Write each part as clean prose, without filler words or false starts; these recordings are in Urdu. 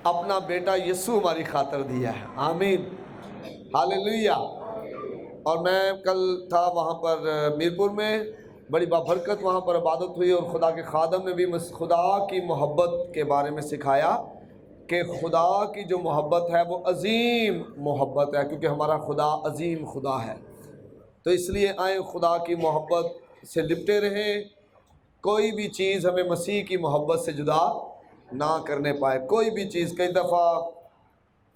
اپنا بیٹا یسوع ہماری خاطر دیا ہے۔ آمین، ہاللیلویہ۔ اور میں کل تھا وہاں پر میرپور میں، بڑی بابرکت وہاں پر عبادت ہوئی، اور خدا کے خادم نے بھی خدا کی محبت کے بارے میں سکھایا کہ خدا کی جو محبت ہے وہ عظیم محبت ہے، کیونکہ ہمارا خدا عظیم خدا ہے۔ تو اس لیے آئیں خدا کی محبت سے لپٹے رہیں، کوئی بھی چیز ہمیں مسیح کی محبت سے جدا نہ کرنے پائے۔ کوئی بھی چیز، کئی دفعہ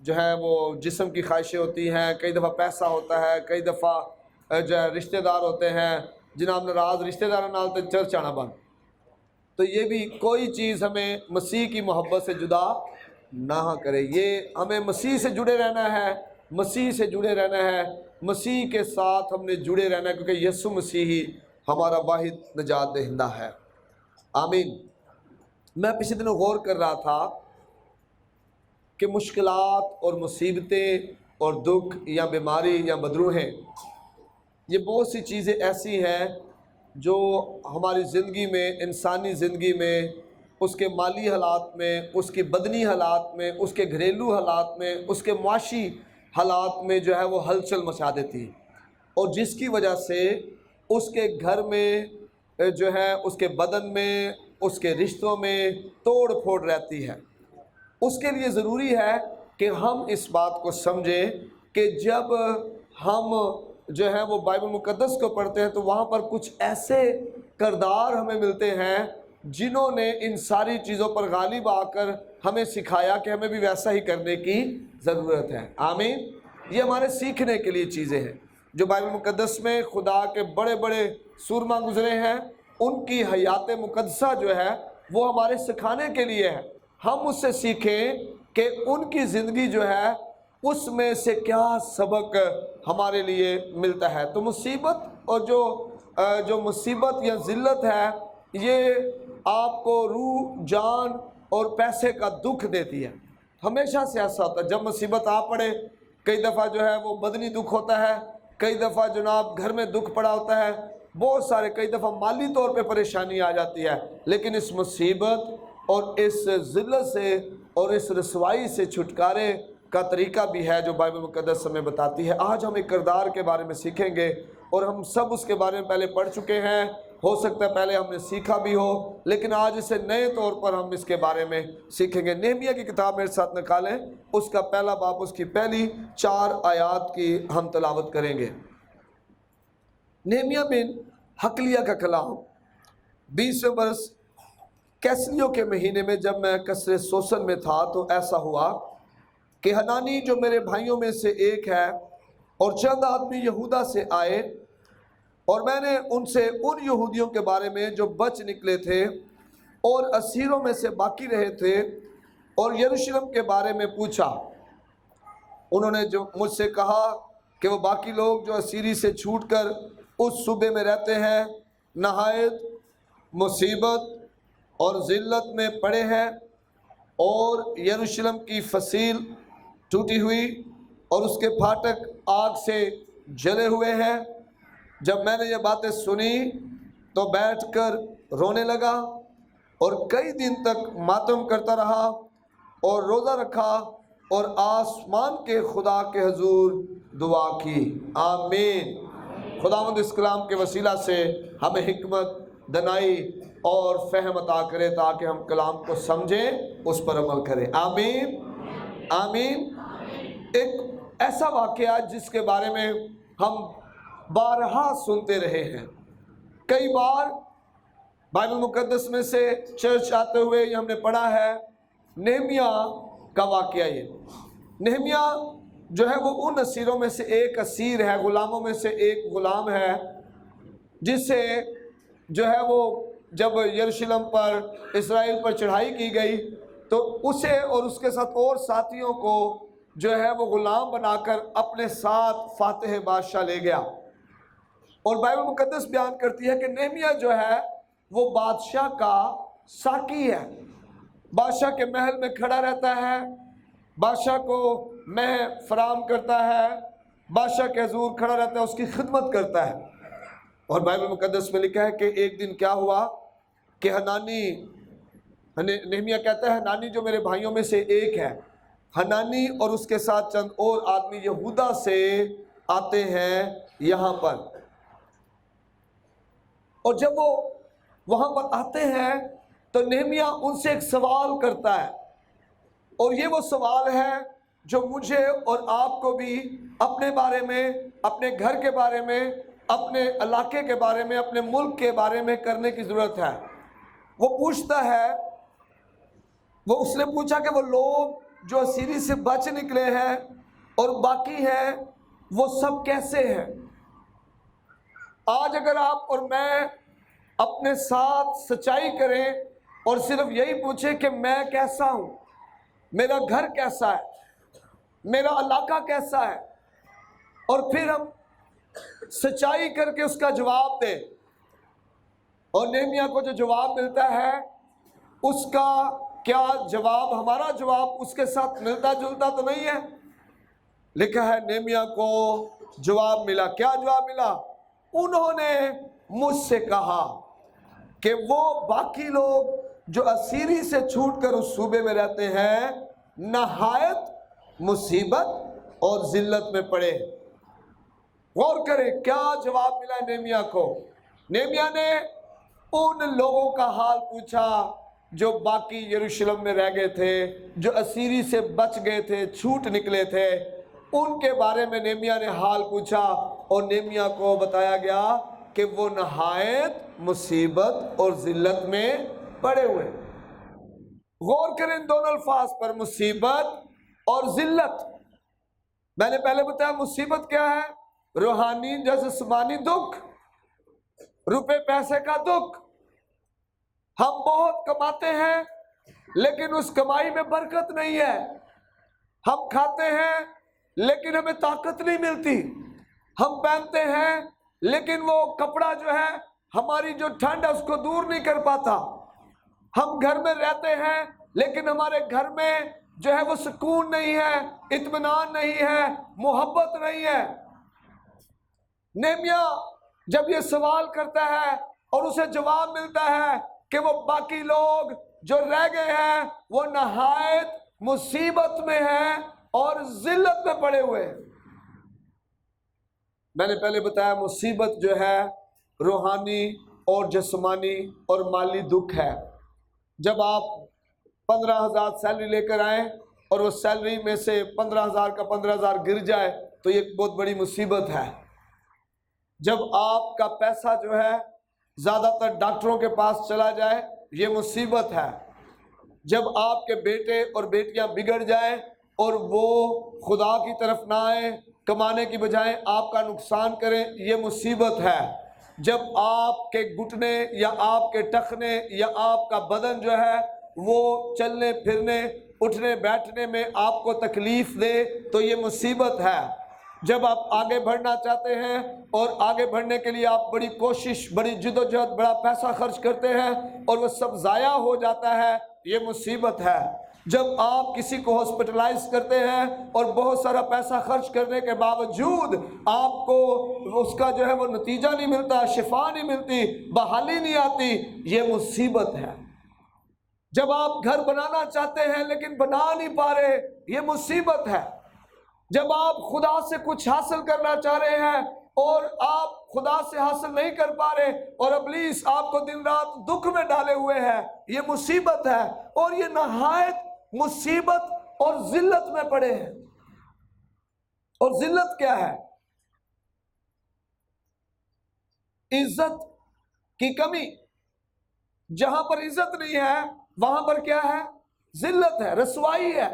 جو ہے وہ جسم کی خواہشیں ہوتی ہیں، کئی دفعہ پیسہ ہوتا ہے، کئی دفعہ جو ہے رشتہ دار ہوتے ہیں، جناب ناراض رشتہ دار نال تو چرچ آنا بند۔ تو یہ بھی کوئی چیز ہمیں مسیح کی محبت سے جدا نہ کرے۔ یہ ہمیں مسیح سے جڑے رہنا ہے، مسیح سے جڑے رہنا ہے، مسیح کے ساتھ ہم نے جڑے رہنا ہے، کیونکہ یسوع مسیح ہی ہمارا واحد نجات دہندہ ہے۔ آمین۔ میں پچھلے دنوں غور کر رہا تھا کہ مشکلات اور مصیبتیں اور دکھ یا بیماری یا بدروہیں، یہ بہت سی چیزیں ایسی ہیں جو ہماری زندگی میں، انسانی زندگی میں، اس کے مالی حالات میں، اس کی بدنی حالات میں، اس کے گھریلو حالات میں، اس کے معاشی حالات میں جو ہے وہ ہلچل مچا دیتی، اور جس کی وجہ سے اس کے گھر میں جو ہے، اس کے بدن میں، اس کے رشتوں میں توڑ پھوڑ رہتی ہے۔ اس کے لیے ضروری ہے کہ ہم اس بات کو سمجھیں کہ جب ہم جو ہے وہ بائبل مقدس کو پڑھتے ہیں تو وہاں پر کچھ ایسے کردار ہمیں ملتے ہیں جنہوں نے ان ساری چیزوں پر غالب آ کر ہمیں سکھایا کہ ہمیں بھی ویسا ہی کرنے کی ضرورت ہے۔ آمین۔ یہ ہمارے سیکھنے کے لیے چیزیں ہیں جو بائبل مقدس میں خدا کے بڑے بڑے سورما گزرے ہیں، ان کی حیات مقدسہ جو ہے وہ ہمارے سکھانے کے لیے ہے۔ ہم اس سے سیکھیں کہ ان کی زندگی جو ہے اس میں سے کیا سبق ہمارے لیے ملتا ہے۔ تو مصیبت اور جو مصیبت یا ذلت ہے، یہ آپ کو روح، جان اور پیسے کا دکھ دیتی ہے۔ ہمیشہ سے ایسا ہوتا ہے، جب مصیبت آ پڑے، کئی دفعہ جو ہے وہ بدنی دکھ ہوتا ہے، کئی دفعہ جناب گھر میں دکھ پڑا ہوتا ہے، بہت سارے، کئی دفعہ مالی طور پہ پریشانی آ جاتی ہے، لیکن اس مصیبت اور اس ذلت سے اور اس رسوائی سے چھٹکارے کا طریقہ بھی ہے جو بائبل مقدس ہمیں بتاتی ہے۔ آج ہم ایک کردار کے بارے میں سیکھیں گے، اور ہم سب اس کے بارے میں پہلے پڑھ چکے ہیں، ہو سکتا ہے پہلے ہم نے سیکھا بھی ہو، لیکن آج اسے نئے طور پر ہم اس کے بارے میں سیکھیں گے۔ نہمیہ کی کتاب میرے ساتھ نکالیں، اس کا پہلا باب، اس کی پہلی 4 آیات کی ہم تلاوت کریں گے۔ نہمیہ بن حقلیہ کا کلام، 20ویں برس کیسلیوں کے مہینے میں جب میں قصر سوسن میں تھا تو ایسا ہوا کہ حنانی جو میرے بھائیوں میں سے ایک ہے اور چند آدمی یہودا سے آئے، اور میں نے ان سے ان یہودیوں کے بارے میں جو بچ نکلے تھے اور اسیروں میں سے باقی رہے تھے اور یروشلم کے بارے میں پوچھا۔ انہوں نے جو مجھ سے کہا کہ وہ باقی لوگ جو اسیری سے چھوٹ کر اس صوبے میں رہتے ہیں نہایت مصیبت اور ذلت میں پڑے ہیں، اور یروشلم کی فصیل ٹوٹی ہوئی اور اس کے پھاٹک آگ سے جلے ہوئے ہیں۔ جب میں نے یہ باتیں سنی تو بیٹھ کر رونے لگا اور کئی دن تک ماتم کرتا رہا اور روزہ رکھا اور آسمان کے خدا کے حضور دعا کی۔ آمین۔ خداوند اس کلام کے وسیلہ سے ہمیں حکمت، دانائی اور فہم عطا کرے تاکہ ہم کلام کو سمجھیں، اس پر عمل کریں۔ آمین، آمین۔ ایک ایسا واقعہ جس کے بارے میں ہم بارہا سنتے رہے ہیں، کئی بار بائبل مقدس میں سے چرچ آتے ہوئے یہ ہم نے پڑھا ہے، نہمیہ کا واقعہ۔ یہ نہمیہ جو ہے وہ ان اسیروں میں سے ایک اسیر ہے، غلاموں میں سے ایک غلام ہے، جس سے جو ہے وہ جب یروشلم پر اسرائیل پر چڑھائی کی گئی تو اسے اور اس کے ساتھ اور ساتھیوں کو جو ہے وہ غلام بنا کر اپنے ساتھ فاتح بادشاہ لے گیا۔ اور بائبل مقدس بیان کرتی ہے کہ نہمیہ جو ہے وہ بادشاہ کا ساقی ہے، بادشاہ کے محل میں کھڑا رہتا ہے، بادشاہ کو مہ فراہم کرتا ہے، بادشاہ کے حضور کھڑا رہتا ہے، اس کی خدمت کرتا ہے۔ اور بائبل مقدس میں لکھا ہے کہ ایک دن کیا ہوا کہ حنانی نہمیہ کہتا ہے حنانی جو میرے بھائیوں میں سے ایک ہے، حنانی اور اس کے ساتھ چند اور آدمی یہودا سے آتے ہیں یہاں پر، اور جب وہ وہاں پر آتے ہیں تو نہمیہ ان سے ایک سوال کرتا ہے، اور یہ وہ سوال ہے جو مجھے اور آپ کو بھی اپنے بارے میں، اپنے گھر کے بارے میں، اپنے علاقے کے بارے میں، اپنے ملک کے بارے میں کرنے کی ضرورت ہے۔ وہ پوچھتا ہے، اس نے پوچھا کہ وہ لوگ جو اسیری سے بچ نکلے ہیں اور باقی ہیں وہ سب کیسے ہیں؟ آج اگر آپ اور میں اپنے ساتھ سچائی کریں اور صرف یہی پوچھیں کہ میں کیسا ہوں، میرا گھر کیسا ہے، میرا علاقہ کیسا ہے، اور پھر ہم سچائی کر کے اس کا جواب دیں، اور نہمیہ کو جو جواب ملتا ہے اس کا کیا جواب، ہمارا جواب اس کے ساتھ ملتا جلتا تو نہیں ہے؟ لکھا ہے نہمیہ کو جواب ملا۔ کیا جواب ملا؟ انہوں نے مجھ سے کہا کہ وہ باقی لوگ جو اسیری سے چھوٹ کر اس صوبے میں رہتے ہیں نہایت مصیبت اور ذلت میں پڑے۔ غور کریں کیا جواب ملا نہمیہ کو۔ نہمیہ نے ان لوگوں کا حال پوچھا جو باقی یروشلم میں رہ گئے تھے، جو اسیری سے بچ گئے تھے، چھوٹ نکلے تھے، ان کے بارے میں نہمیہ نے حال پوچھا، اور نہمیہ کو بتایا گیا کہ وہ نہایت مصیبت اور ذلت میں پڑے ہوئے۔ غور کریں ان دونوں الفاظ پر، مصیبت اور ذلت۔ میں نے پہلے بتایا مصیبت کیا ہے؟ روحانی جسمانی دکھ، روپے پیسے کا دکھ۔ ہم بہت کماتے ہیں لیکن اس کمائی میں برکت نہیں ہے، ہم کھاتے ہیں لیکن ہمیں طاقت نہیں ملتی، ہم پہنتے ہیں لیکن وہ کپڑا جو ہے ہماری جو ٹھنڈ ہے اس کو دور نہیں کر پاتا، ہم گھر میں رہتے ہیں لیکن ہمارے گھر میں جو ہے وہ سکون نہیں ہے، اطمینان نہیں ہے، محبت نہیں ہے۔ نہمیہ جب یہ سوال کرتا ہے اور اسے جواب ملتا ہے کہ وہ باقی لوگ جو رہ گئے ہیں وہ نہایت مصیبت میں ہیں اور ذلت میں پڑے ہوئے ہیں۔ میں نے پہلے بتایا مصیبت جو ہے روحانی اور جسمانی اور مالی دکھ ہے۔ جب آپ 15,000 سیلری لے کر آئیں اور وہ سیلری میں سے 15,000 کا 15,000 گر جائے تو یہ ایک بہت بڑی مصیبت ہے۔ جب آپ کا پیسہ جو ہے زیادہ تر ڈاکٹروں کے پاس چلا جائے یہ مصیبت ہے۔ جب آپ کے بیٹے اور بیٹیاں بگڑ جائیں اور وہ خدا کی طرف نہ آئیں، کمانے کی بجائے آپ کا نقصان کریں، یہ مصیبت ہے۔ جب آپ کے گھٹنے یا آپ کے ٹخنے یا آپ کا بدن جو ہے وہ چلنے پھرنے اٹھنے بیٹھنے میں آپ کو تکلیف دے تو یہ مصیبت ہے۔ جب آپ آگے بڑھنا چاہتے ہیں اور آگے بڑھنے کے لیے آپ بڑی کوشش، بڑی جدوجہد، بڑا پیسہ خرچ کرتے ہیں اور وہ سب ضائع ہو جاتا ہے، یہ مصیبت ہے۔ جب آپ کسی کو ہاسپٹلائز کرتے ہیں اور بہت سارا پیسہ خرچ کرنے کے باوجود آپ کو اس کا جو ہے وہ نتیجہ نہیں ملتا، شفا نہیں ملتی، بحالی نہیں آتی، یہ مصیبت ہے۔ جب آپ گھر بنانا چاہتے ہیں لیکن بنا نہیں پا رہے، یہ مصیبت ہے۔ جب آپ خدا سے کچھ حاصل کرنا چاہ رہے ہیں اور آپ خدا سے حاصل نہیں کر پا رہے اور ابلیس آپ کو دن رات دکھ میں ڈالے ہوئے ہے، یہ مصیبت ہے، اور یہ نہایت مصیبت اور ذلت میں پڑے ہیں۔ اور ذلت کیا ہے؟ عزت کی کمی۔ جہاں پر عزت نہیں ہے وہاں پر کیا ہے؟ ذلت ہے، رسوائی ہے۔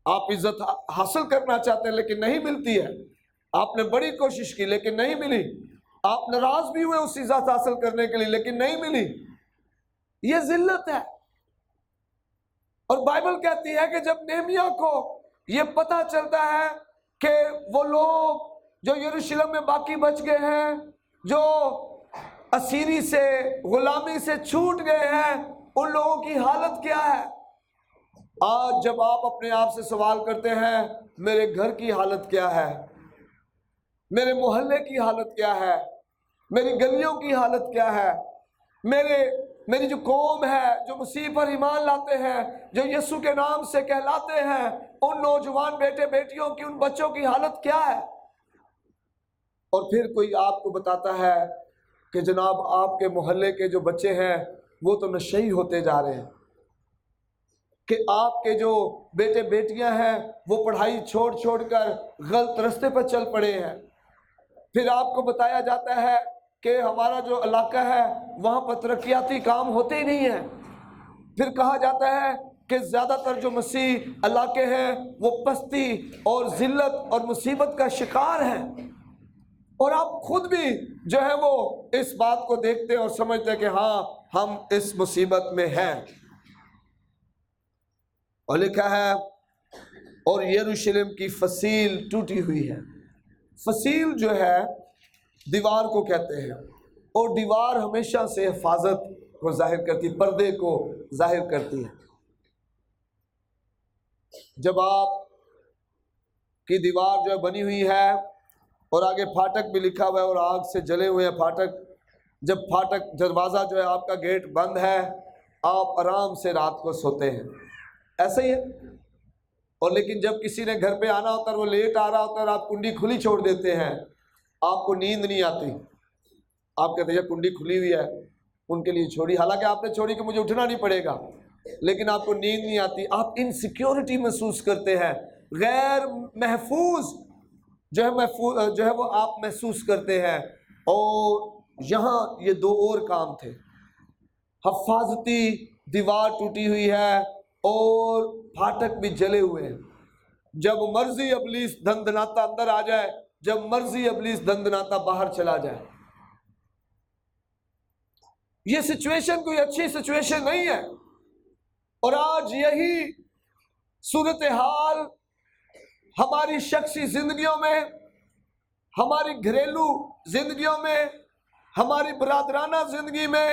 آپ عزت حاصل کرنا چاہتے ہیں لیکن نہیں ملتی ہے، آپ نے بڑی کوشش کی لیکن نہیں ملی، آپ ناراض بھی ہوئے اس عزت حاصل کرنے کے لیے لیکن نہیں ملی، یہ ذلت ہے۔ اور بائبل کہتی ہے کہ جب نہمیہ کو یہ پتہ چلتا ہے کہ وہ لوگ جو یروشلم میں باقی بچ گئے ہیں، جو اسیری سے غلامی سے چھوٹ گئے ہیں، ان لوگوں کی حالت کیا ہے؟ آج جب آپ اپنے آپ سے سوال کرتے ہیں میرے گھر کی حالت کیا ہے، میرے محلے کی حالت کیا ہے، میری گلیوں کی حالت کیا ہے، میرے میری جو قوم ہے جو مسیح پر ایمان لاتے ہیں، جو یسوع کے نام سے کہلاتے ہیں، ان نوجوان بیٹے بیٹیوں کی، ان بچوں کی حالت کیا ہے؟ اور پھر کوئی آپ کو بتاتا ہے کہ جناب آپ کے محلے کے جو بچے ہیں وہ تو نشئی ہوتے جا رہے ہیں، کہ آپ کے جو بیٹے بیٹیاں ہیں وہ پڑھائی چھوڑ چھوڑ کر غلط رستے پر چل پڑے ہیں۔ پھر آپ کو بتایا جاتا ہے کہ ہمارا جو علاقہ ہے وہاں پر ترقیاتی کام ہوتے ہی نہیں ہیں۔ پھر کہا جاتا ہے کہ زیادہ تر جو مسیح علاقے ہیں وہ پستی اور ذلت اور مصیبت کا شکار ہیں، اور آپ خود بھی جو ہے وہ اس بات کو دیکھتے اور سمجھتے ہیں کہ ہاں ہم اس مصیبت میں ہیں۔ اور لکھا ہے اور یروشلم کی فصیل ٹوٹی ہوئی ہے۔ فصیل جو ہے دیوار کو کہتے ہیں، اور دیوار ہمیشہ سے حفاظت کو ظاہر کرتی، پردے کو ظاہر کرتی ہے۔ جب آپ کی دیوار جو ہے بنی ہوئی ہے اور آگے پھاٹک بھی لکھا ہوا ہے اور آگ سے جلے ہوئے ہیں پھاٹک، جب پھاٹک دروازہ جو ہے آپ کا گیٹ بند ہے، آپ آرام سے رات کو سوتے ہیں، ایسا ہی ہے۔ اور لیکن جب کسی نے گھر پہ آنا ہوتا ہے، وہ لیٹ آ رہا ہوتا ہے اور آپ کنڈی کھلی چھوڑ دیتے ہیں، آپ کو نیند نہیں آتی، آپ کہتے ہیں کنڈی کھلی ہوئی ہے ان کے لیے چھوڑی، حالانکہ آپ نے چھوڑی کہ مجھے اٹھنا نہیں پڑے گا، لیکن آپ کو نیند نہیں آتی، آپ انسیکیورٹی محسوس کرتے ہیں، غیر محفوظ جو ہے وہ آپ محسوس کرتے ہیں۔ اور یہاں یہ دو اور کام تھے، حفاظتی دیوار ٹوٹی ہوئی ہے اور پھاٹک بھی جلے ہوئے ہیں۔ جب مرضی ابلیس دندناتا اندر آ جائے، جب مرضی ابلیس دندناتا باہر چلا جائے۔ یہ سچویشن کوئی اچھی سچویشن نہیں ہے، اور آج یہی صورتحال ہماری شخصی زندگیوں میں، ہماری گھریلو زندگیوں میں، ہماری برادرانہ زندگی میں،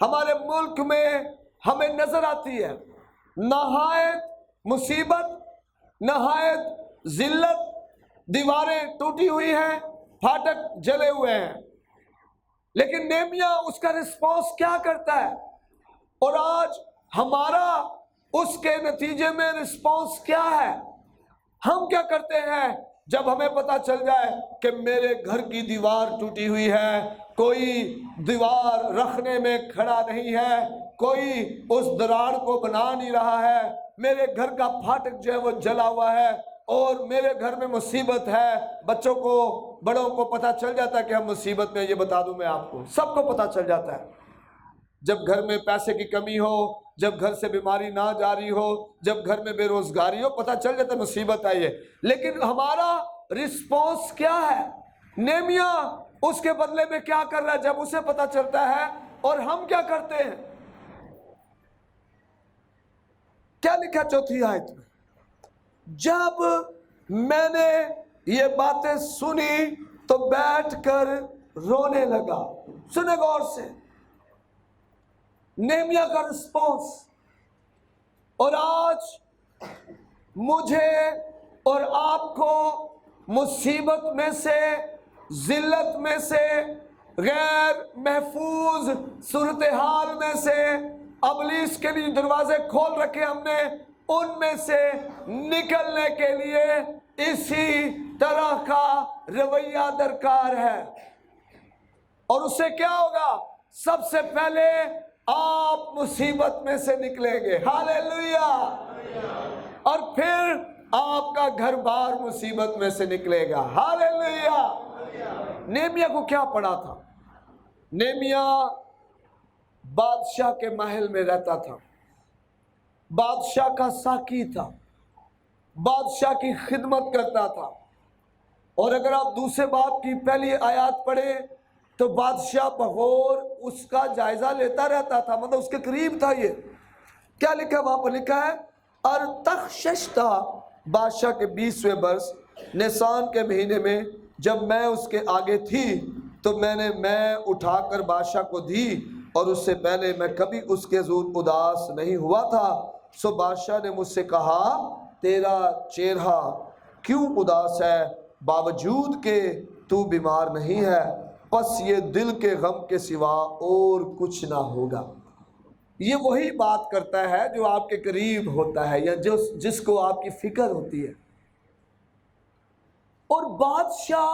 ہمارے ملک میں ہمیں نظر آتی ہے۔ نہایت مصیبت، نہایت ذلت، دیواریں ٹوٹی ہوئی ہیں، پھاٹک جلے ہوئے ہیں، لیکن نہمیاں اس کا رسپانس کیا کرتا ہے؟ اور آج ہمارا اس کے نتیجے میں رسپانس کیا ہے؟ ہم کیا کرتے ہیں جب ہمیں پتہ چل جائے کہ میرے گھر کی دیوار ٹوٹی ہوئی ہے، کوئی دیوار رکھنے میں کھڑا نہیں ہے، کوئی اس دراڑ کو بنا نہیں رہا ہے، میرے گھر کا پھاٹک جو ہے وہ جلا ہوا ہے اور میرے گھر میں مصیبت ہے۔ بچوں کو، بڑوں کو پتہ چل جاتا ہے کہ ہم مصیبت میں، یہ بتا دوں میں آپ کو، سب کو پتہ چل جاتا ہے۔ جب گھر میں پیسے کی کمی ہو، جب گھر سے بیماری نہ جاری ہو، جب گھر میں بے روزگاری ہو، پتہ چل جاتا ہے مصیبت آئی ہے۔ لیکن ہمارا رسپانس کیا ہے؟ نہمیاں اس کے بدلے میں کیا کر رہا ہے جب اسے پتہ چلتا ہے، اور ہم کیا کرتے ہیں؟ کیا لکھا چوتھی آیت میں؟ جب میں نے یہ باتیں سنی تو بیٹھ کر رونے لگا۔ سنے غور سے نہمیاں کا رسپانس۔ اور آج مجھے اور آپ کو مصیبت میں سے، ذلت میں سے، غیر محفوظ صورتحال میں سے، ابلیس کے لیے دروازے کھول رکھے ہم نے، ان میں سے نکلنے کے لیے اسی طرح کا رویہ درکار ہے۔ اور اس سے کیا ہوگا؟ سب سے پہلے آپ مصیبت میں سے نکلیں گے، ہاللیلویہ، اور پھر آپ کا گھر بار مصیبت میں سے نکلے گا، ہاللیلویہ۔ نہمیاں کو کیا پڑا تھا؟ نہمیاں بادشاہ کے محل میں رہتا تھا، بادشاہ کا ساقی تھا، بادشاہ کی خدمت کرتا تھا۔ اور اگر آپ دوسرے باب کی پہلی آیات پڑھیں تو بادشاہ بغور اس کا جائزہ لیتا رہتا تھا، مطلب اس کے قریب تھا۔ یہ کیا لکھا ہے وہاں پر؟ لکھا ہے ارتخششتا بادشاہ کے 20ویں برس نیسان کے مہینے میں جب میں اس کے آگے تھی تو میں اٹھا کر بادشاہ کو دی، اور اس سے پہلے میں کبھی اس کے حضور اداس نہیں ہوا تھا۔ سو بادشاہ نے مجھ سے کہا تیرا چہرہ کیوں اداس ہے باوجود کہ تو بیمار نہیں ہے؟ پس یہ دل کے غم کے سوا اور کچھ نہ ہوگا۔ یہ وہی بات کرتا ہے جو آپ کے قریب ہوتا ہے یا جس کو آپ کی فکر ہوتی ہے. اور بادشاہ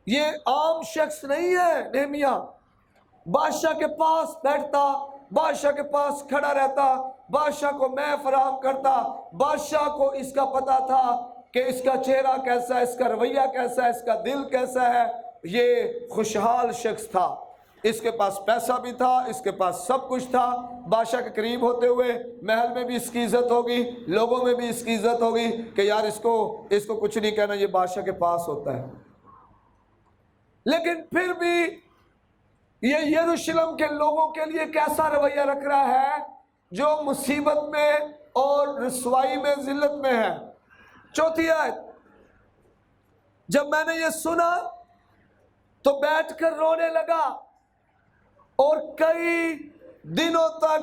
یہ عام شخص نہیں ہے. نہمیہ بادشاہ کے پاس بیٹھتا، بادشاہ کے پاس کھڑا رہتا، بادشاہ کو میں فراہم کرتا. بادشاہ کو اس کا پتا تھا کہ اس کا چہرہ کیسا ہے، اس کا رویہ کیسا ہے، اس کا دل کیسا ہے. یہ خوشحال شخص تھا، اس کے پاس پیسہ بھی تھا، اس کے پاس سب کچھ تھا. بادشاہ کے قریب ہوتے ہوئے محل میں بھی اس کی عزت ہوگی، لوگوں میں بھی اس کی عزت ہوگی کہ یار اس کو کچھ نہیں کہنا، یہ بادشاہ کے پاس ہوتا ہے. لیکن پھر بھی یہ یروشلم کے لوگوں کے لیے کیسا رویہ رکھ رہا ہے جو مصیبت میں اور رسوائی میں، ذلت میں ہے. چوتھی آیت، جب میں نے یہ سنا تو بیٹھ کر رونے لگا اور کئی دنوں تک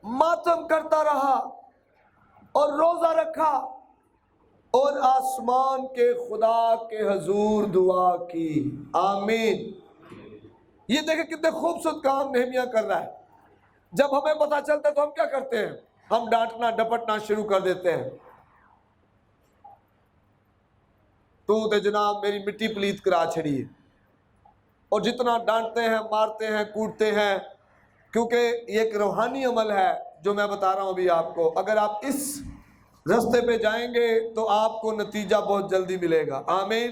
ماتم کرتا رہا اور روزہ رکھا اور آسمان کے خدا کے حضور دعا کی. آمین. یہ دیکھیں کتنے خوبصورت کام نہمیہ کر رہا ہے. جب ہمیں پتہ چلتا ہے تو ہم کیا کرتے ہیں؟ ہم ڈانٹنا ڈپٹنا شروع کر دیتے ہیں. تو تے جناب میری مٹی پلیت کرا چھڑی ہے. اور جتنا ڈانٹتے ہیں، مارتے ہیں، کوٹتے ہیں، کیونکہ یہ ایک روحانی عمل ہے جو میں بتا رہا ہوں ابھی آپ کو. اگر آپ اس رستے پہ جائیں گے تو آپ کو نتیجہ بہت جلدی ملے گا. آمین.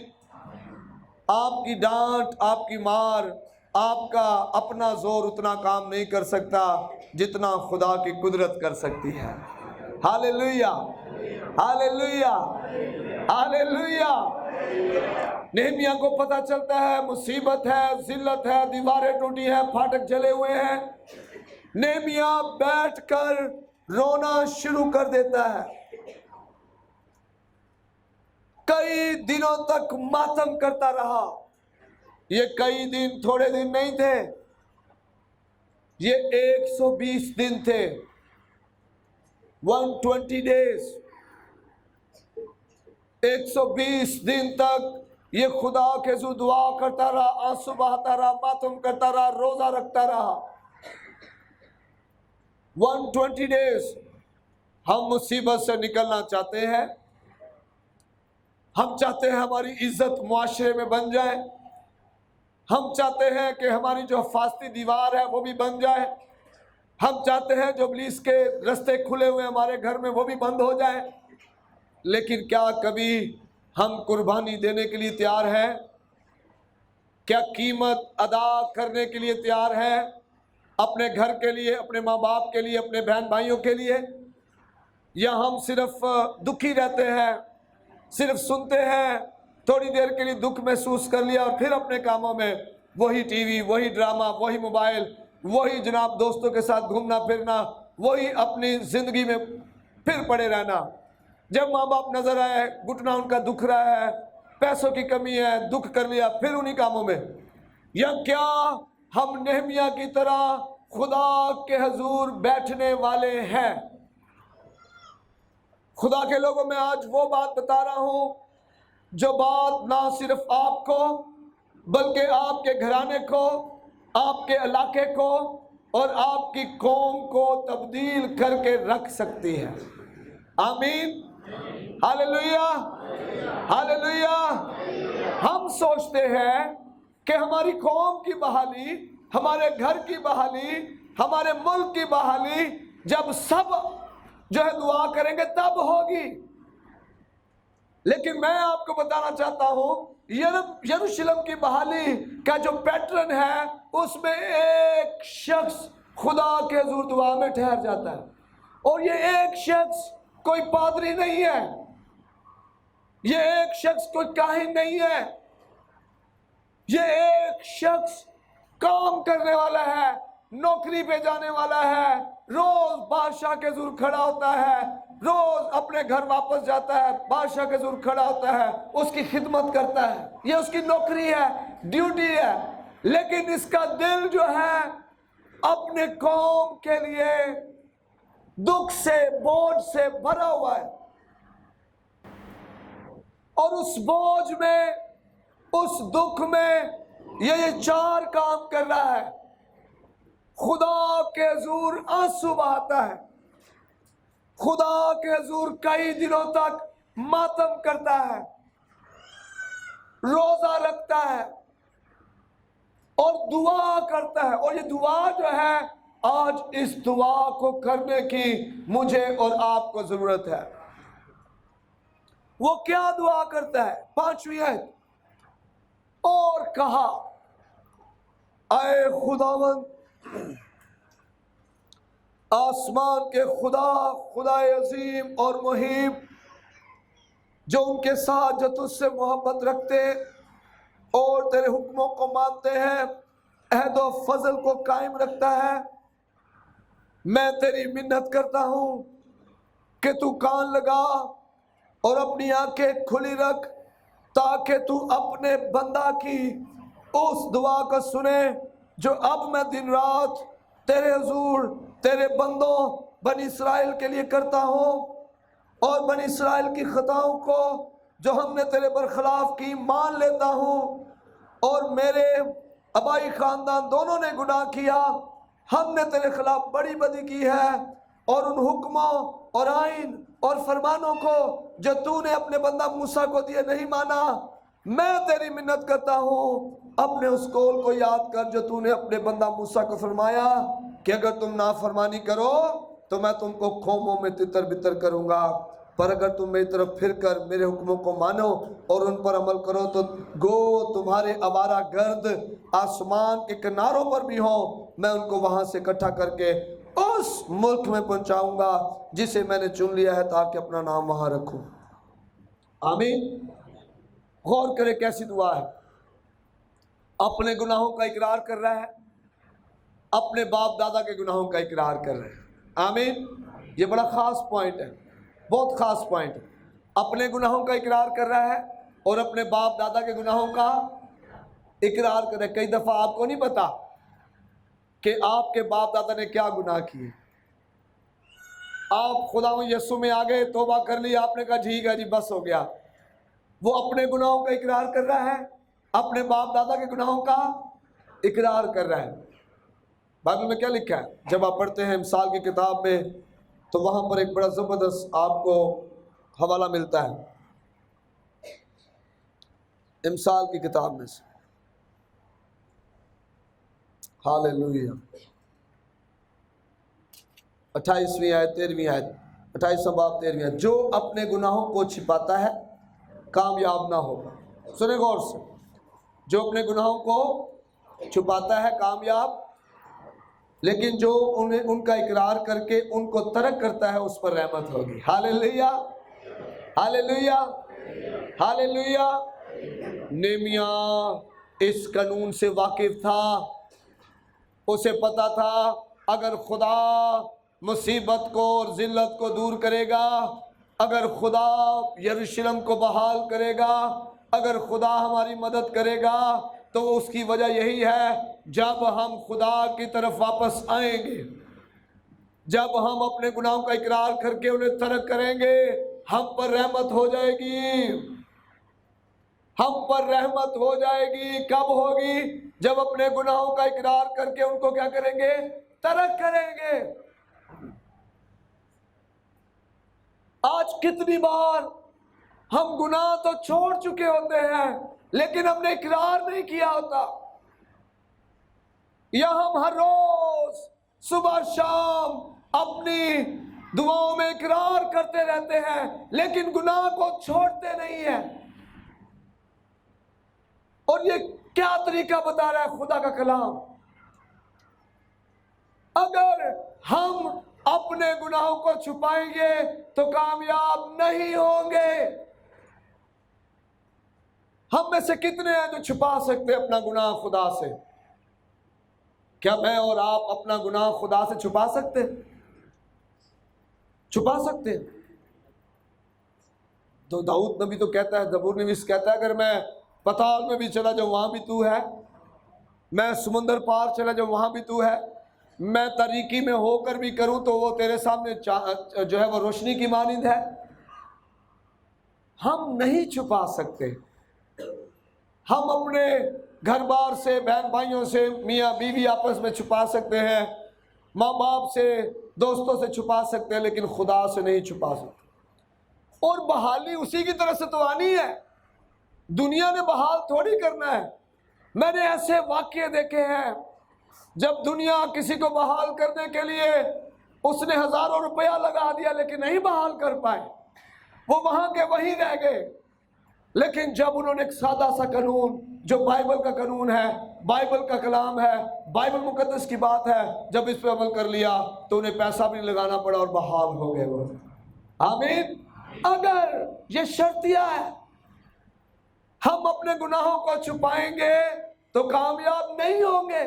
آپ کی ڈانٹ، آپ کی مار، آپ کا اپنا زور اتنا کام نہیں کر سکتا جتنا خدا کی قدرت کر سکتی ہے. ہاللیلویہ، ہاللیلویہ، ہاللیلویہ. نہمیہ کو پتہ چلتا ہے مصیبت ہے، ذلت ہے، دیواریں ٹوٹی ہیں، پھاٹک جلے ہوئے ہیں. نہمیہ بیٹھ کر رونا شروع کر دیتا ہے. کئی دنوں تک ماتم کرتا رہا. یہ کئی دن تھوڑے دن نہیں تھے، یہ 120 دن تھے. 120 days. 120 دن تک یہ خدا کے حضور دعا کرتا رہا، آنسو بہاتا رہا، ماتم کرتا رہا، روزہ رکھتا رہا. 120 days. ہم مصیبت سے نکلنا چاہتے ہیں، ہم چاہتے ہیں ہماری عزت معاشرے میں بن جائے، ہم چاہتے ہیں کہ ہماری جو حفاظتی دیوار ہے وہ بھی بن جائے، ہم چاہتے ہیں جو ابلیس کے رستے کھلے ہوئے ہمارے گھر میں وہ بھی بند ہو جائے. لیکن کیا کبھی ہم قربانی دینے کے لیے تیار ہیں؟ کیا قیمت ادا کرنے کے لیے تیار ہیں؟ اپنے گھر کے لیے، اپنے ماں باپ کے لیے، اپنے بہن بھائیوں کے لیے؟ یا ہم صرف دکھی رہتے ہیں، صرف سنتے ہیں، تھوڑی دیر کے لیے دکھ محسوس کر لیا اور پھر اپنے کاموں میں وہی ٹی وی، وہی ڈرامہ، وہی موبائل، وہی جناب دوستوں کے ساتھ گھومنا پھرنا، وہی اپنی زندگی میں پھر پڑے رہنا. جب ماں باپ نظر آئے، گھٹنا ان کا دکھ رہا ہے، پیسوں کی کمی ہے، دکھ کر لیا، پھر انہی کاموں میں. یا کیا ہم نہمیہ کی طرح خدا کے حضور بیٹھنے والے ہیں؟ خدا کے لوگوں میں آج وہ بات بتا رہا ہوں جو بات نہ صرف آپ کو بلکہ آپ کے گھرانے کو، آپ کے علاقے کو اور آپ کی قوم کو تبدیل کر کے رکھ سکتی ہے. آمین. ہاللیلویہ، ہاللیلویہ. ہم سوچتے ہیں کہ ہماری قوم کی بحالی، ہمارے گھر کی بحالی، ہمارے ملک کی بحالی جب سب جو ہے دعا کریں گے تب ہوگی. لیکن میں آپ کو بتانا چاہتا ہوں یروشلم کی بحالی کا جو پیٹرن ہے اس میں ایک شخص خدا کے حضور دعا میں ٹھہر جاتا ہے. اور یہ ایک شخص کوئی پادری نہیں ہے، یہ ایک شخص کوئی کاہن نہیں ہے، یہ ایک شخص کام کرنے والا ہے، نوکری پہ جانے والا ہے، روز بادشاہ کے حضور کھڑا ہوتا ہے، روز اپنے گھر واپس جاتا ہے، بادشاہ کے حضور کھڑا ہوتا ہے، اس کی خدمت کرتا ہے. یہ اس کی نوکری ہے، ڈیوٹی ہے. لیکن اس کا دل جو ہے اپنے قوم کے لیے دکھ سے، بوجھ سے بھرا ہوا ہے. اور اس بوجھ میں، اس دکھ میں یہ 4 کام کر رہا ہے. خدا کے حضور آنسو بہاتا ہے، خدا کے حضور کئی دنوں تک ماتم کرتا ہے، روزہ رکھتا ہے اور دعا کرتا ہے. اور یہ دعا جو ہے، آج اس دعا کو کرنے کی مجھے اور آپ کو ضرورت ہے. وہ کیا دعا کرتا ہے؟ 5ویں آیت، اور کہا اے خداوند آسمان کے خدا، خدا عظیم اور محیب، جو ان کے ساتھ جو تجھ سے محبت رکھتے اور تیرے حکموں کو مانتے ہیں، عہد و فضل کو قائم رکھتا ہے، میں تیری منت کرتا ہوں کہ تو کان لگا اور اپنی آنکھیں کھلی رکھ، تاکہ تو اپنے بندہ کی اس دعا کو سنے جو اب میں دن رات تیرے حضور تیرے بندوں بنی اسرائیل کے لیے کرتا ہوں، اور بنی اسرائیل کی خطاؤں کو جو ہم نے تیرے برخلاف کی مان لیتا ہوں. اور میرے آبائی خاندان دونوں نے گناہ کیا، ہم نے تیرے خلاف بڑی بدی کی ہے، اور ان حکموں اور آئین اور فرمانوں کو جو تو نے اپنے بندہ موسیٰ کو دیے نہیں مانا. میں تیری منت کرتا ہوں، اپنے اس قول کو یاد کر جو تو نے اپنے بندہ موسیٰ کو فرمایا کہ اگر تم نافرمانی کرو تو میں تم کو قوموں میں تتر بتر کروں گا، پر اگر تم میری طرف پھر کر میرے حکموں کو مانو اور ان پر عمل کرو تو گو تمہارے آوارہ گرد آسمان کے کناروں پر بھی ہوں، میں ان کو وہاں سے اکٹھا کر کے اس ملک میں پہنچاؤں گا جسے میں نے چن لیا ہے، تاکہ اپنا نام وہاں رکھوں. آمین. غور کرے کیسی دعا ہے. اپنے گناہوں کا اقرار کر رہا ہے، اپنے باپ دادا کے گناہوں کا اقرار کر رہے ہیں. آمین. یہ بڑا خاص پوائنٹ ہے، بہت خاص پوائنٹ ہے. اپنے گناہوں کا اقرار کر رہا ہے اور اپنے باپ دادا کے گناہوں کا اقرار کر رہا ہے. کئی دفعہ آپ کو نہیں پتا کہ آپ کے باپ دادا نے کیا گناہ کیے. آپ خدا یسوع میں آ گئے، توبہ کر لی، آپ نے کہا ٹھیک ہے جی بس ہو گیا. وہ اپنے گناہوں کا اقرار کر رہا ہے، اپنے باپ دادا کے گناہوں کا اقرار کر رہا ہے. بائبل میں کیا لکھا ہے؟ جب آپ پڑھتے ہیں امثال کی کتاب میں تو وہاں پر ایک بڑا زبردست آپ کو حوالہ ملتا ہے امثال کی کتاب میں سے. ہاللیلویہ. 28ویں آیت 13ویں آیت 28واں باب 13ویں آیت، جو اپنے گناہوں کو چھپاتا ہے کامیاب نہ ہوگا. سنیں غور سے، جو اپنے گناہوں کو چھپاتا ہے کامیاب، لیکن جو ان کا اقرار کر کے ان کو ترک کرتا ہے اس پر رحمت ہوگی. ہاللیلویہ ہاللیلویہ ہاللیلویہ. نہمیاں اس قانون سے واقف تھا، اسے پتا تھا اگر خدا مصیبت کو اور ذلت کو دور کرے گا، اگر خدا یروشلم کو بحال کرے گا، اگر خدا ہماری مدد کرے گا تو اس کی وجہ یہی ہے جب ہم خدا کی طرف واپس آئیں گے، جب ہم اپنے گناہوں کا اقرار کر کے انہیں ترک کریں گے، ہم پر رحمت ہو جائے گی. ہم پر رحمت ہو جائے گی. کب ہوگی؟ جب اپنے گناہوں کا اقرار کر کے ان کو کیا کریں گے؟ ترک کریں گے. آج کتنی بار ہم گناہ تو چھوڑ چکے ہوتے ہیں لیکن ہم نے اقرار نہیں کیا ہوتا، یا ہم ہر روز صبح شام اپنی دعاؤں میں اقرار کرتے رہتے ہیں لیکن گناہ کو چھوڑتے نہیں ہیں. اور یہ کیا طریقہ بتا رہا ہے خدا کا کلام؟ اگر ہم اپنے گناہوں کو چھپائیں گے تو کامیاب نہیں ہوں گے. ہم میں سے کتنے ہیں جو چھپا سکتے اپنا گناہ خدا سے؟ کیا میں اور آپ اپنا گناہ خدا سے چھپا سکتے؟ چھپا سکتے؟ تو داؤد نبی تو کہتا ہے، زبور نویس کہتا ہے، اگر میں پتال میں بھی چلا جاؤں وہاں بھی تو ہے، میں سمندر پار چلا جاؤں وہاں بھی تو ہے، میں تاریکی میں ہو کر بھی کروں تو وہ تیرے سامنے جو ہے وہ روشنی کی مانند ہے. ہم نہیں چھپا سکتے. ہم اپنے گھر بار سے، بہن بھائیوں سے، میاں بیوی آپس میں چھپا سکتے ہیں، ماں باپ سے، دوستوں سے چھپا سکتے ہیں، لیکن خدا سے نہیں چھپا سکتے۔ اور بحالی اسی کی طرف سے تو آنی ہے، دنیا نے بحال تھوڑی کرنا ہے۔ میں نے ایسے واقعے دیکھے ہیں جب دنیا کسی کو بحال کرنے کے لیے اس نے ہزاروں روپیہ لگا دیا لیکن نہیں بحال کر پائے، وہ وہاں کے وہیں رہ گئے۔ لیکن جب انہوں نے ایک سادہ سا قانون جو بائبل کا قانون ہے، بائبل کا کلام ہے، بائبل مقدس کی بات ہے، جب اس پہ عمل کر لیا تو انہیں پیسہ بھی نہیں لگانا پڑا اور بحال ہو گئے وہ۔ آمین۔ اگر یہ شرطیہ ہے، ہم اپنے گناہوں کو چھپائیں گے تو کامیاب نہیں ہوں گے،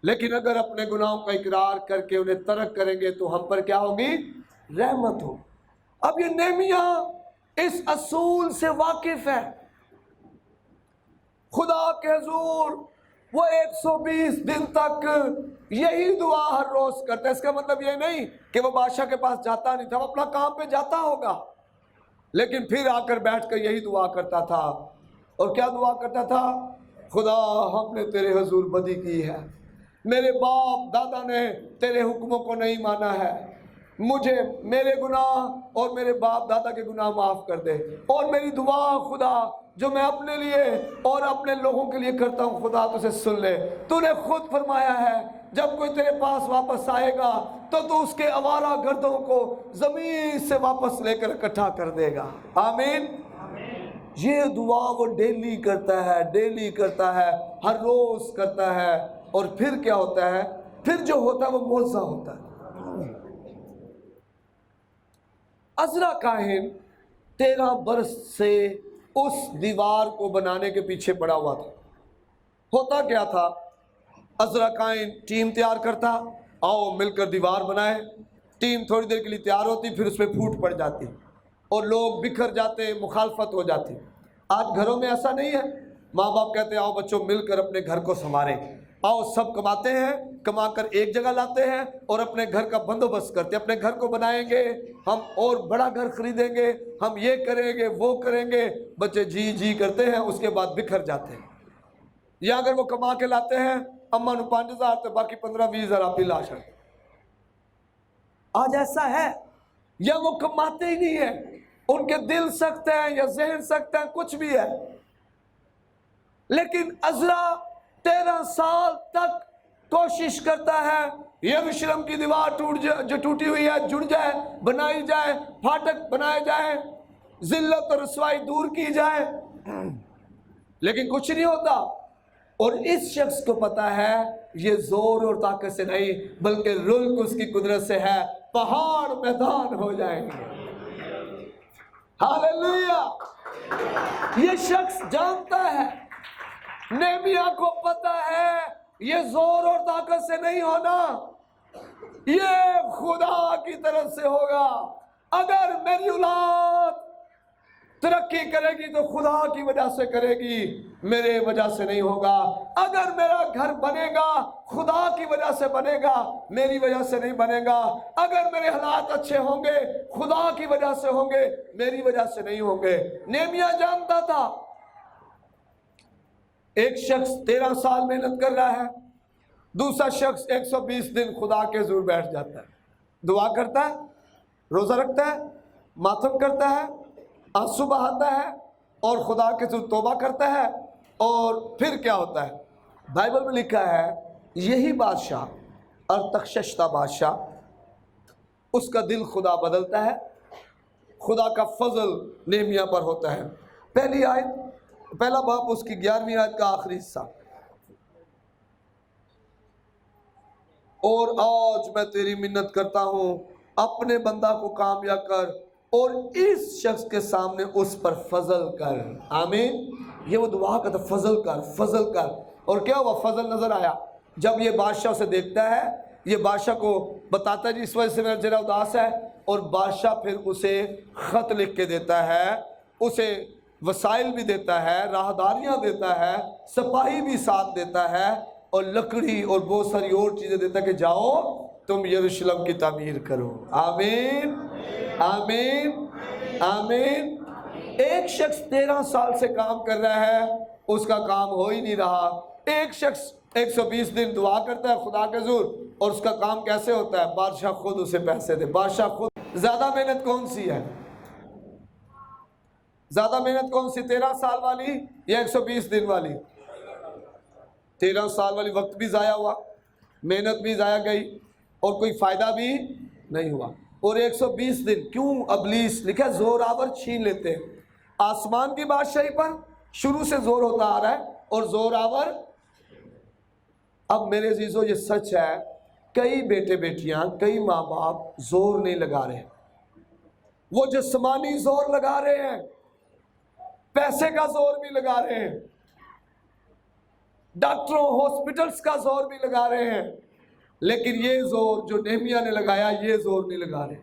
لیکن اگر اپنے گناہوں کا اقرار کر کے انہیں ترک کریں گے تو ہم پر کیا ہوگی؟ رحمت ہو۔ اب یہ نہمیاں اس اصول سے واقف ہے، خدا کے حضور وہ 120 دن تک یہی دعا ہر روز کرتا ہے۔ اس کا مطلب یہ نہیں کہ وہ بادشاہ کے پاس جاتا نہیں تھا، وہ اپنا کام پہ جاتا ہوگا، لیکن پھر آ کر بیٹھ کر یہی دعا کرتا تھا۔ اور کیا دعا کرتا تھا؟ خدا ہم نے تیرے حضور بدی کی ہے، میرے باپ دادا نے تیرے حکموں کو نہیں مانا ہے، مجھے میرے گناہ اور میرے باپ دادا کے گناہ معاف کر دے، اور میری دعا خدا جو میں اپنے لیے اور اپنے لوگوں کے لیے کرتا ہوں خدا تجھے سن لے۔ تو نے خود فرمایا ہے جب کوئی تیرے پاس واپس آئے گا تو اس کے آوارہ گردوں کو زمین سے واپس لے کر اکٹھا کر دے گا۔ آمین۔ یہ دعا وہ ڈیلی کرتا ہے، ڈیلی کرتا ہے، ہر روز کرتا ہے، اور پھر کیا ہوتا ہے؟ پھر جو ہوتا ہے وہ معجزہ ہوتا ہے۔ عزرا کاہن 13 برس سے اس دیوار کو بنانے کے پیچھے پڑا ہوا تھا۔ ہوتا کیا تھا؟ عزرا کاہن ٹیم تیار کرتا، آؤ مل کر دیوار بنائے، ٹیم تھوڑی دیر کے لیے تیار ہوتی، پھر اس میں پھوٹ پڑ جاتی اور لوگ بکھر جاتے، مخالفت ہو جاتی۔ آج گھروں میں ایسا نہیں ہے، ماں باپ کہتے ہیں آؤ بچوں مل کر اپنے گھر کو سنواریں، آؤ سب کماتے ہیں، کما کر ایک جگہ لاتے ہیں اور اپنے گھر کا بندوبست کرتے ہیں، اپنے گھر کو بنائیں گے، ہم اور بڑا گھر خریدیں گے، ہم یہ کریں گے وہ کریں گے، بچے جی جی کرتے ہیں، اس کے بعد بکھر جاتے ہیں۔ یا اگر وہ کما کے لاتے ہیں، اماں نو 5000 تو باقی 15-20 ہزار آپ ہی لا چھڑتے۔ آج ایسا ہے، یا وہ کماتے ہی نہیں ہیں، ان کے دل سخت ہیں یا ذہن سخت ہیں، کچھ بھی ہے، لیکن عزرا 13 سال تک کوشش کرتا ہے یروشلم کی دیوار جو ٹوٹی ہوئی ہے جڑ جائے، بنائی جائے، پھاٹک بنائے جائے، ذلت اور رسوائی دور کی جائے، لیکن کچھ نہیں ہوتا۔ اور اس شخص کو پتا ہے یہ زور اور طاقت سے نہیں بلکہ رلک اس کی قدرت سے ہے، پہاڑ میدان ہو جائیں گے۔ ہاللیلویہ۔ یہ شخص جانتا ہے، نہمیاں کو پتا ہے یہ زور اور طاقت سے نہیں ہونا، یہ خدا کی طرف سے ہوگا۔ اگر میری اولاد ترقی کرے گی تو خدا کی وجہ سے کرے گی، میرے وجہ سے نہیں ہوگا۔ اگر میرا گھر بنے گا خدا کی وجہ سے بنے گا، میری وجہ سے نہیں بنے گا۔ اگر میرے حالات اچھے ہوں گے خدا کی وجہ سے ہوں گے، میری وجہ سے نہیں ہوں گے۔ نہمیاں جانتا تھا ایک شخص 13 سال محنت کر رہا ہے، دوسرا شخص 120 دن خدا کے حضور بیٹھ جاتا ہے، دعا کرتا ہے، روزہ رکھتا ہے، ماتم کرتا ہے، آنسو بہاتا ہے اور خدا کے حضور توبہ کرتا ہے، اور پھر کیا ہوتا ہے؟ بائبل میں لکھا ہے یہی بادشاہ ارتخششتہ بادشاہ، اس کا دل خدا بدلتا ہے، خدا کا فضل نہمیاں پر ہوتا ہے۔ پہلی آیت، پہلا باب اس کی 11ویں آیت کا آخری حصہ، اور آج میں تیری منت کرتا ہوں اپنے بندہ کو کامیاب کر اور اس شخص کے سامنے اس پر فضل کر۔ آمین۔ یہ وہ دعا کا تھا، فضل کر، فضل کر۔ اور کیا ہوا؟ فضل نظر آیا۔ جب یہ بادشاہ اسے دیکھتا ہے، یہ بادشاہ کو بتاتا ہے جی اس وجہ سے میرا چہرہ اداس ہے، اور بادشاہ پھر اسے خط لکھ کے دیتا ہے، اسے وسائل بھی دیتا ہے، راہداریاں دیتا ہے، سپاہی بھی ساتھ دیتا ہے، اور لکڑی اور بہت ساری اور چیزیں دیتا ہے کہ جاؤ تم یروشلم کی تعمیر کرو۔ آمین، آمین، آمین۔ ایک شخص 13 سال سے کام کر رہا ہے، اس کا کام ہو ہی نہیں رہا. ایک شخص 120 دن دعا کرتا ہے خدا کے حضور اور اس کا کام کیسے ہوتا ہے؟ بادشاہ خود اسے پیسے دے. بادشاہ خود. زیادہ محنت کون سی ہے؟ زیادہ محنت کون سی؟ 13 سال والی یا 120 دن والی؟ 13 سال والی. وقت بھی ضائع ہوا, محنت بھی ضائع گئی اور کوئی فائدہ بھی نہیں ہوا. اور 120 دن کیوں؟ ابلیس لکھا زور آور چھین لیتے ہیں. آسمان کی بادشاہی پر شروع سے زور ہوتا آ رہا ہے اور زور آور. اب میرے عزیزو یہ سچ ہے, کئی بیٹے بیٹیاں, کئی ماں باپ زور نہیں لگا رہے, وہ جسمانی زور لگا رہے ہیں, پیسے کا زور بھی لگا رہے ہیں, ڈاکٹروں ہاسپٹلز کا زور بھی لگا رہے ہیں, لیکن یہ زور جو نہمیہ نے لگایا یہ زور نہیں لگا رہے.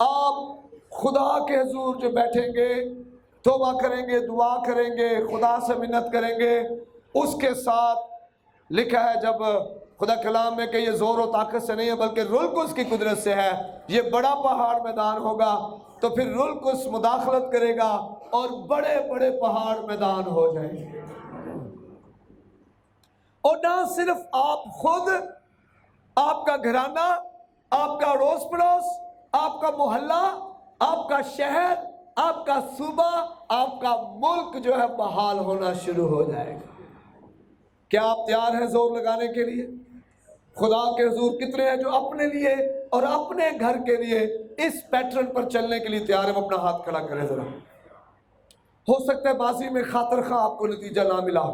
آپ خدا کے حضور جو بیٹھیں گے, توبہ کریں گے, دعا کریں گے, خدا سے منت کریں گے, اس کے ساتھ لکھا ہے جب خدا کلام میں کہ یہ زور و طاقت سے نہیں ہے بلکہ روح القدس کی قدرت سے ہے. یہ بڑا پہاڑ میدان ہوگا تو پھر روح القدس مداخلت کرے گا اور بڑے بڑے پہاڑ میدان ہو جائیں گے. اور نہ صرف آپ خود, آپ کا گھرانہ, آپ کا اڑوس پڑوس, آپ کا محلہ, آپ کا شہر, آپ کا صوبہ, آپ کا ملک جو ہے بحال ہونا شروع ہو جائے گا. کیا آپ تیار ہیں زور لگانے کے لیے؟ خدا کے حضور کتنے ہیں جو اپنے لیے اور اپنے گھر کے لیے اس پیٹرن پر چلنے کے لیے تیار ہیں؟ اپنا ہاتھ کھڑا کریں ذرا. ہو سکتا ہے ماضی میں خاطر خواہ آپ کو نتیجہ نہ ملا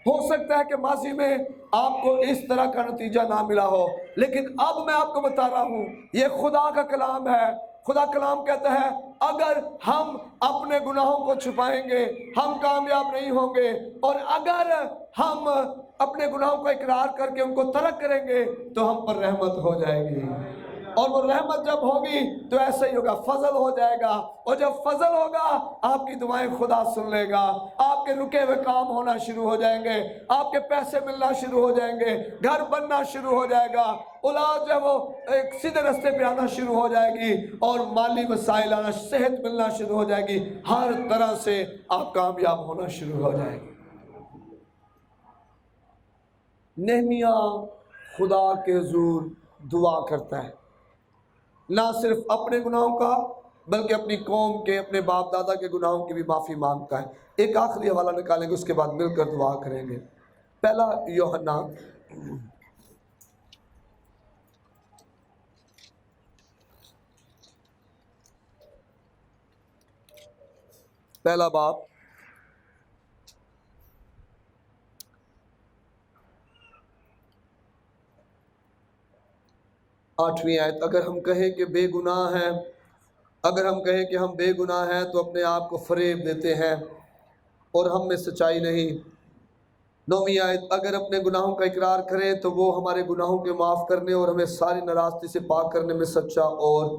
ہو سکتا ہے کہ ماضی میں آپ کو اس طرح کا نتیجہ نہ ملا ہو, لیکن اب میں آپ کو بتا رہا ہوں یہ خدا کا کلام ہے. خدا کلام کہتا ہے اگر ہم اپنے گناہوں کو چھپائیں گے ہم کامیاب نہیں ہوں گے, اور اگر ہم اپنے گناہوں کو اقرار کر کے ان کو ترک کریں گے تو ہم پر رحمت ہو جائے گی. اور وہ رحمت جب ہوگی تو ایسا ہی ہوگا, فضل ہو جائے گا, اور جب فضل ہوگا آپ کی دعائیں خدا سن لے گا, آپ کے رکے ہوئے کام ہونا شروع ہو جائیں گے, آپ کے پیسے ملنا شروع ہو جائیں گے, گھر بننا شروع ہو جائے گا, اولاد جو وہ ایک سیدھے رستے پہ آنا شروع ہو جائے گی, اور مالی مسائل آنا, صحت ملنا شروع ہو جائے گی, ہر طرح سے آپ کامیاب ہونا شروع ہو جائے گی. نہمیہ خدا کے حضور دعا کرتا ہے, نہ صرف اپنے گناہوں کا بلکہ اپنی قوم کے, اپنے باپ دادا کے گناہوں کی بھی معافی مانگتا ہے. ایک آخری حوالہ نکالیں گے, اس کے بعد مل کر دعا کریں گے. پہلا یوحنا پہلا باب 8ویں آیت. اگر ہم کہیں کہ بے گناہ ہیں, اگر ہم کہیں کہ ہم بے گناہ ہیں تو اپنے آپ کو فریب دیتے ہیں اور ہم میں سچائی نہیں. 9ویں آیت. اگر اپنے گناہوں کا اقرار کریں تو وہ ہمارے گناہوں کے معاف کرنے اور ہمیں ساری ناراستی سے پاک کرنے میں سچا اور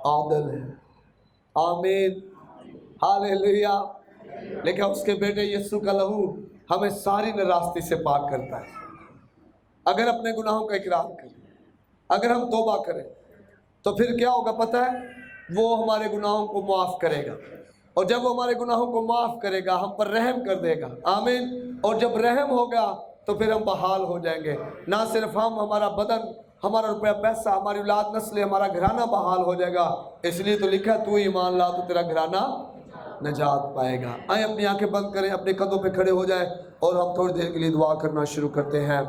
عادل ہے. آمین, ہاللیلویہ. لیکن اس کے بیٹے یسوع کا لہو ہمیں ساری ناراستی سے پاک کرتا ہے. اگر اپنے گناہوں کا اقرار کریں, اگر ہم توبہ کریں تو پھر کیا ہوگا پتہ ہے؟ وہ ہمارے گناہوں کو معاف کرے گا, اور جب وہ ہمارے گناہوں کو معاف کرے گا ہم پر رحم کر دے گا. آمین. اور جب رحم ہوگا تو پھر ہم بحال ہو جائیں گے. نہ صرف ہم, ہمارا بدن, ہمارا روپیہ پیسہ, ہماری اولاد نسل, ہمارا گھرانہ بحال ہو جائے گا. اس لیے تو لکھا تو ایمان لا تو تیرا گھرانہ نجات پائے گا. آئیں اپنی آنکھیں بند کریں, اپنے قدموں پہ کھڑے ہو جائیں اور ہم تھوڑی دیر کے لیے دعا کرنا شروع کرتے ہیں.